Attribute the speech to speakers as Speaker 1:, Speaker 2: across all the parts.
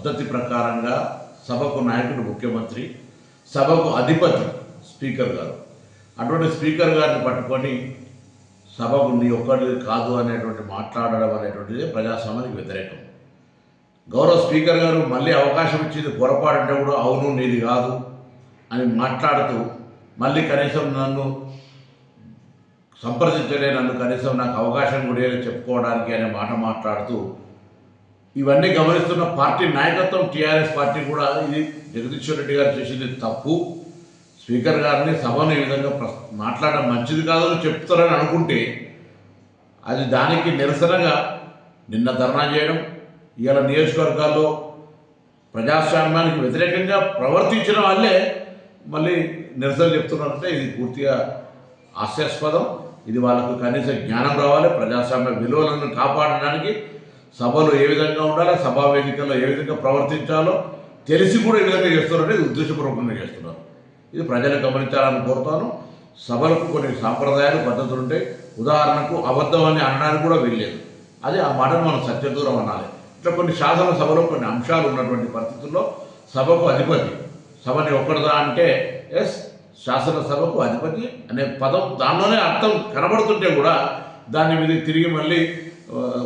Speaker 1: పద్ధతి ప్రకారంగా సభకు నాయకుడు ముఖ్యమంత్రి, సభకు అధిపతి స్పీకర్ గారు. అటువంటి స్పీకర్ గారిని పట్టుకొని సభకు నీ ఒక్కటి కాదు అనేటువంటి మాట్లాడడం అనేటువంటిది ప్రజాస్వామ్యానికి వ్యతిరేకం. గౌరవ స్పీకర్ గారు మళ్ళీ అవకాశం ఇచ్చింది పొరపాటు కూడా అవును నీది కాదు అని మాట్లాడుతూ మళ్ళీ కనీసం నన్ను సంప్రదించలే, నన్ను కనీసం నాకు అవకాశం కూడా చెప్పుకోవడానికి అనే మాట మాట్లాడుతూ ఇవన్నీ గమనిస్తున్న పార్టీ నాయకత్వం టీఆర్ఎస్ పార్టీ కూడా ఇది జగదీశ్వర్ రెడ్డి గారు చేసింది తప్పు, స్పీకర్ గారిని సభను ఈ విధంగా మాట్లాడడం మంచిది కాదని చెప్తారని అనుకుంటే అది దానికి నిరసనగా నిన్న ధర్నా చేయడం, ఇవాళ నియోజకవర్గాల్లో ప్రజాస్వామ్యానికి వ్యతిరేకంగా ప్రవర్తించిన వాళ్ళే మళ్ళీ నిరసన చెప్తున్నారంటే ఇది పూర్తిగా హాస్యాస్పదం. ఇది వాళ్ళకు కనీస జ్ఞానం రావాలి. ప్రజాస్వామ్య విలువలను కాపాడడానికి సభలో ఏ విధంగా ఉండాలో, సభా వేదికల్లో ఏ విధంగా ప్రవర్తించాలో తెలిసి కూడా ఈ విధంగా చేస్తున్నారంటే ఇది ఉద్దేశపూర్వకంగా చేస్తున్నారు. ఇది ప్రజలు గమనించాలని కోరుతాను. సభలకు కొన్ని సాంప్రదాయాలు పద్ధతులు ఉంటాయి. ఉదాహరణకు అబద్ధం అని అనడానికి కూడా వీల్లేదు. అది ఆ మాటను మనం సత్యదూరం అనాలి. ఇట్లా కొన్ని శాసనసభలో కొన్ని అంశాలు ఉన్నటువంటి పరిస్థితుల్లో సభకు అధిపతి, సభని ఒక్కడదా అంటే ఎస్ శాసనసభకు అధిపతి అనే పదం దానిలోనే అర్థం కనబడుతుంటే కూడా దాని మీద తిరిగి మళ్ళీ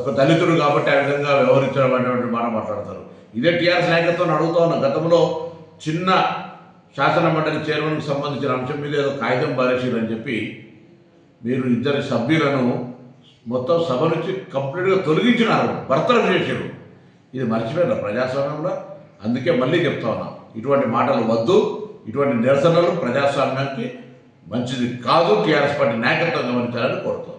Speaker 1: ఒక దళితుడు కాబట్టి ఆ విధంగా వ్యవహరించడం అనేటువంటి మాట మాట్లాడతారు. ఇదే టీఆర్ఎస్ నాయకత్వాన్ని అడుగుతా ఉన్న. గతంలో చిన్న శాసన మండలి చైర్మన్కి సంబంధించిన అంశం మీద ఏదో కాగితం పారేసిరని చెప్పి మీరు ఇద్దరి సభ్యులను మొత్తం సభ నుంచి కంప్లీట్గా తొలగించినారు, బర్తరఫ్ చేశారు. ఇది మర్చిపోయిన ప్రజాస్వామ్యంలో. అందుకే మళ్ళీ చెప్తా ఉన్నా, ఇటువంటి మాటలు వద్దు, ఇటువంటి నిరసనలు ప్రజాస్వామ్యానికి మంచిది కాదు. టీఆర్ఎస్ పార్టీ నాయకత్వం గమనించాలని కోరుతాం.